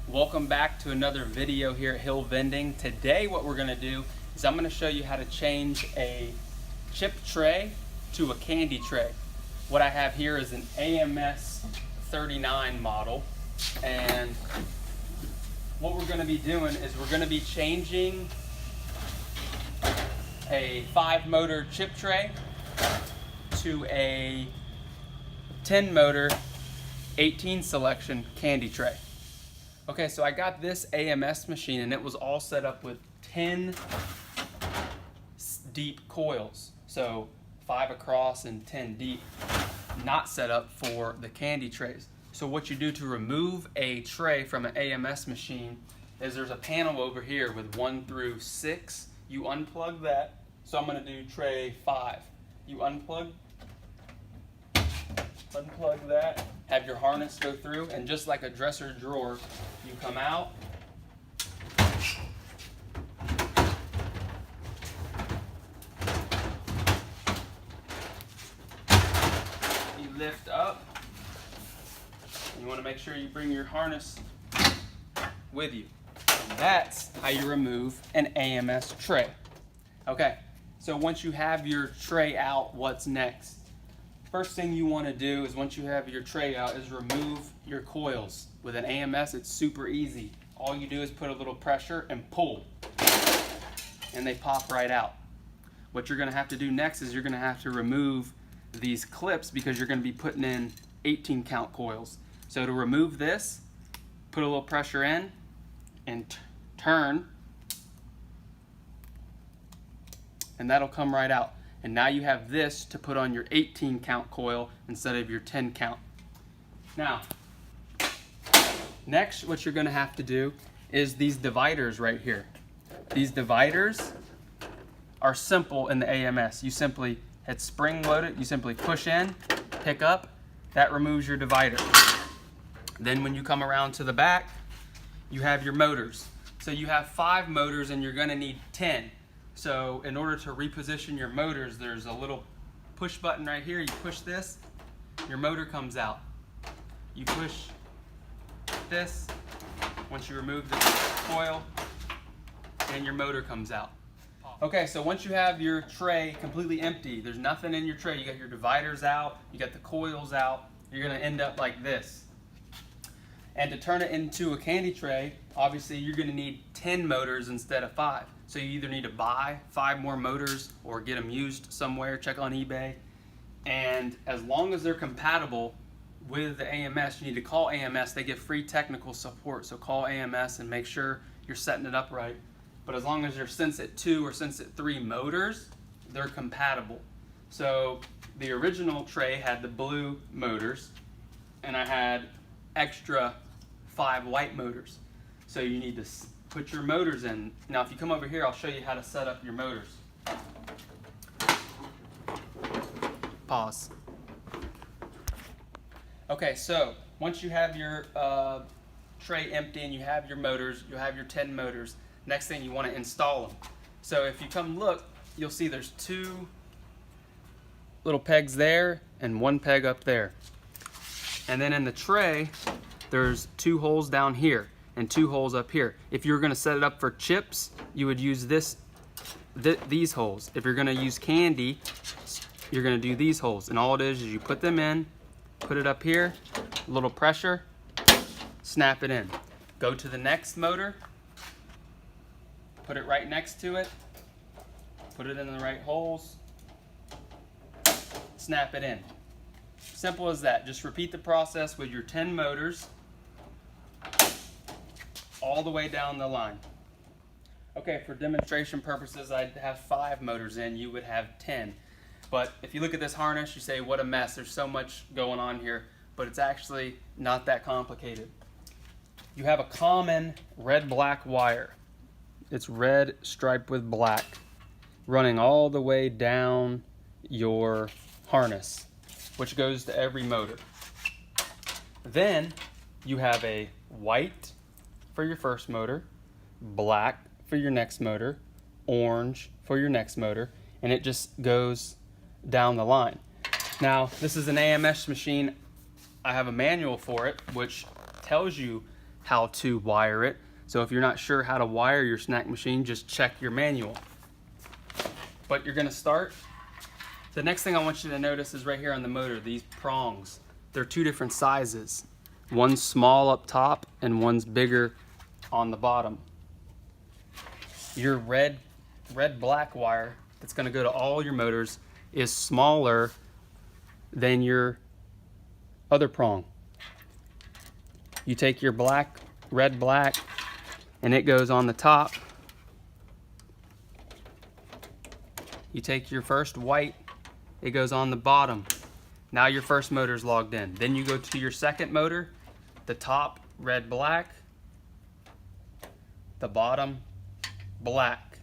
Welcome back to another video here at Hill Vending. Today what we're going to do is I'm going to show you how to change a chip tray to a candy tray. What I have here is an AMS 39 model, and what we're going to be doing is we're going to be changing a 5-motor chip tray to a 10-motor 18 selection candy tray. Okay, so I got this AMS machine and it was all set up with 10 deep coils. So 5 across and 10 deep, not set up for the candy trays. So what you do to remove a tray from an AMS machine is there's a panel over here with 1 through 6. You unplug that. So I'm gonna do tray 5. You unplug that, have your harness go through, and just like a dresser drawer, you come out, you lift up, you want to make sure you bring your harness with you. And that's how you remove an AMS tray. Okay, so once you have your tray out, what's next? First thing you want to do is, once you have your tray out, is remove your coils. With an AMS, it's super easy. All you do is put a little pressure and pull, and they pop right out. What you're going to have to do next is you're going to have to remove these clips, because you're going to be putting in 18 count coils. So to remove this, put a little pressure in and turn, and that'll come right out. And now you have this to put on your 18 count coil instead of your 10 count. Now, next what you're going to have to do is these dividers right here. These dividers are simple in the AMS. You simply, it's spring loaded, you simply push in, pick up, that removes your divider. Then when you come around to the back, you have your motors. So you have 5 motors and you're going to need 10. So in order to reposition your motors, there's a little push button right here. You push this, your motor comes out. You push this, once you remove the coil, and your motor comes out. Okay, so once you have your tray completely empty, there's nothing in your tray, you got your dividers out, you got the coils out, you're gonna end up like this. And to turn it into a candy tray, obviously you're gonna need 10 motors instead of 5. So you either need to buy 5 more motors or get them used somewhere, check on eBay. And as long as they're compatible with the AMS, you need to call AMS. They give free technical support, so call AMS and make sure you're setting it up right. But as long as they're Sensit 2 or Sensit 3 motors, they're compatible. So the original tray had the blue motors, and I had extra 5 white motors. So you need to put your motors in. Now if you come over here, I'll show you how to set up your motors. Pause. Okay, so once you have your tray empty and you have your motors, you have your 10 motors, next thing you want to install them. So if you come look, you'll see there's 2 little pegs there and 1 peg up there. And then in the tray, there's 2 holes down here and 2 holes up here. If you're gonna set it up for chips, you would use these holes. If you're gonna use candy, you're gonna do these holes. And all it is you put them in, put it up here, a little pressure, snap it in. Go to the next motor, put it right next to it, put it in the right holes, snap it in. Simple as that. Just repeat the process with your 10 motors all the way down the line. Okay, for demonstration purposes, I'd have 5 motors in, you would have 10. But if you look at this harness, you say, what a mess, there's so much going on here, but it's actually not that complicated. You have a common red-black wire. It's red striped with black, running all the way down your harness, which goes to every motor. Then you have a white for your first motor, black for your next motor, orange for your next motor, and it just goes down the line. Now, this is an AMS machine. I have a manual for it, which tells you how to wire it. So if you're not sure how to wire your snack machine, just check your manual. But you're gonna start. The next thing I want you to notice is right here on the motor, these prongs. They're two different sizes. One's small up top and one's bigger on the bottom. Your red-black wire that's gonna go to all your motors is smaller than your other prong. You take your red-black, and it goes on the top. You take your first white, it goes on the bottom. Now your first motor is logged in. Then you go to your second motor, the top red-black, the bottom black.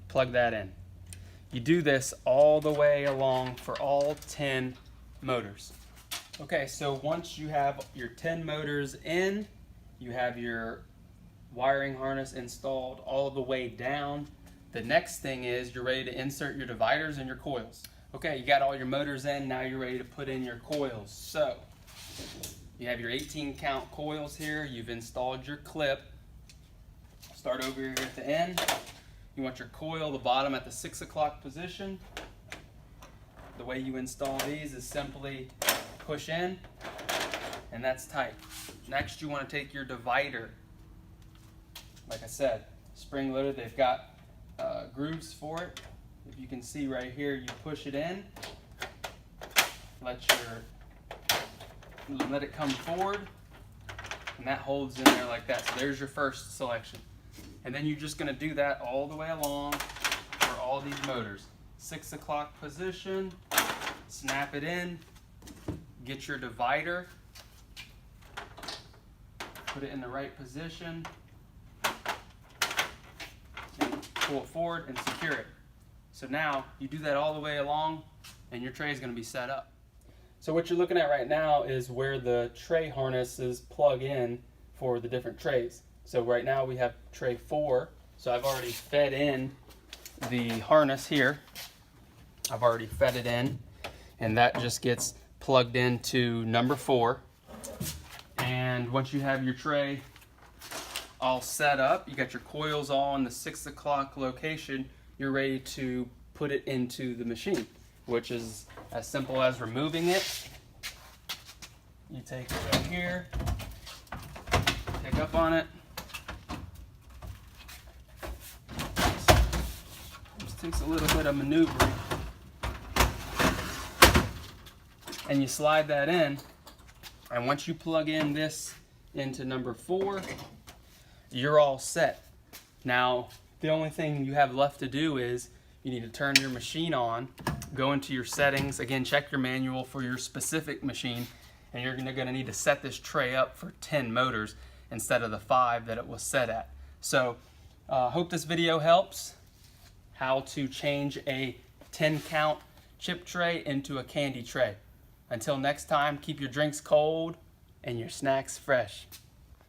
Plug that in. You do this all the way along for all 10 motors. Okay, so once you have your 10 motors in, you have your wiring harness installed all the way down. The next thing is you're ready to insert your dividers and your coils. Okay, you got all your motors in, now you're ready to put in your coils. So, you have your 18 count coils here, you've installed your clip. Start over here at the end. You want your coil, the bottom at the 6 o'clock position. The way you install these is simply push in, and that's tight. Next, you want to take your divider. Like I said, spring loaded, they've got grooves for it. If you can see right here, you push it in, let it come forward, and that holds in there like that. So there's your first selection. And then you're just gonna do that all the way along for all these motors. 6 o'clock position, snap it in, get your divider, put it in the right position, and pull it forward and secure it. So now you do that all the way along and your tray is gonna be set up. So what you're looking at right now is where the tray harnesses plug in for the different trays. So right now we have tray 4. So I've already fed in the harness here. I've already fed it in, and that just gets plugged into number 4. And once you have your tray all set up, you got your coils all in the 6 o'clock location, you're ready to put it into the machine, which is as simple as removing it. You take it right here, pick up on it. Just takes a little bit of maneuvering. And you slide that in, and once you plug in this into number 4, you're all set. Now, the only thing you have left to do is you need to turn your machine on, go into your settings, again, check your manual for your specific machine, and you're gonna need to set this tray up for 10 motors instead of the 5 that it was set at. So, hope this video helps. How to change a 10 count chip tray into a candy tray. Until next time, keep your drinks cold and your snacks fresh.